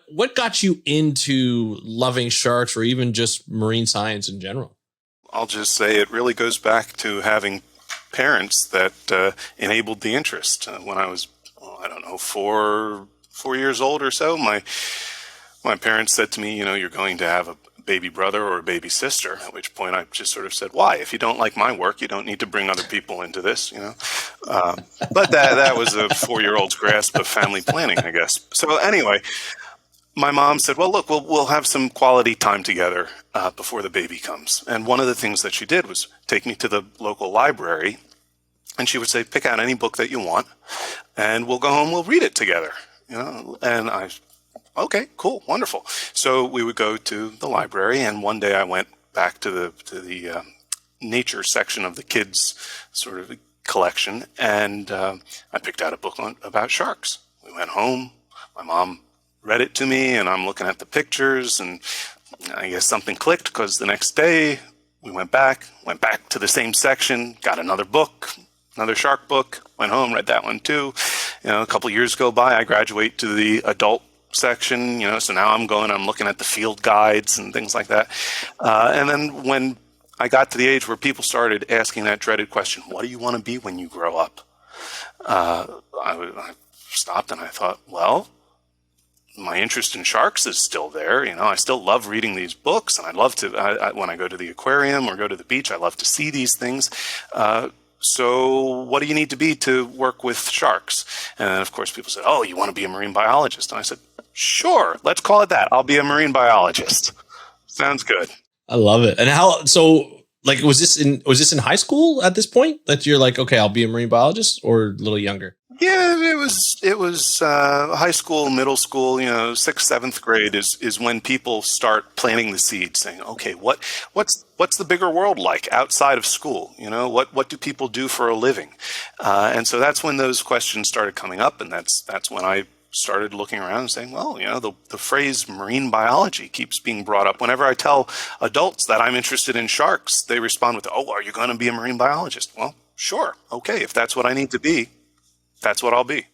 what got you into loving sharks or even just marine science in general? I'll just say it really goes back to having parents that enabled the interest. When I was, I don't know, 4 years old or so, my parents said to me, you're going to have a baby brother or a baby sister. At which point I just sort of said, why? If you don't like my work, you don't need to bring other people into this. But that was a 4-year-old's grasp of family planning, I guess. So anyway, my mom said, well, look, we'll have some quality time together before the baby comes. And one of the things that she did was take me to the local library, and she would say, pick out any book that you want, and we'll go home, we'll read it together. And okay, cool, wonderful. So we would go to the library, and one day I went back to the nature section of the kids' sort of collection, and I picked out a book about sharks. We went home, my mom read it to me, and I'm looking at the pictures, and I guess something clicked, because the next day we went back to the same section, got another book, another shark book, went home, read that one too. A couple years go by, I graduate to the adult section, so now I'm looking at the field guides and things like that. And then when I got to the age where people started asking that dreaded question, what do you want to be when you grow up? I stopped and I thought, well, my interest in sharks is still there. I still love reading these books, and I love to, when I go to the aquarium or go to the beach, I love to see these things. So what do you need to be to work with sharks? And then, of course, people said, oh, you want to be a marine biologist? And I said, sure, let's call it that. I'll be a marine biologist. Sounds good. I love it. And was this in high school at this point that you're like, okay, I'll be a marine biologist, or a little younger? Yeah, it was high school, middle school, 6th, 7th grade is when people start planting the seeds, saying, okay, what's the bigger world like outside of school? What do people do for a living? And so that's when those questions started coming up, and that's when I started looking around and saying, well, the phrase marine biology keeps being brought up. Whenever I tell adults that I'm interested in sharks, they respond with, oh, are you going to be a marine biologist? Well, sure. Okay, if that's what I need to be, that's what I'll be.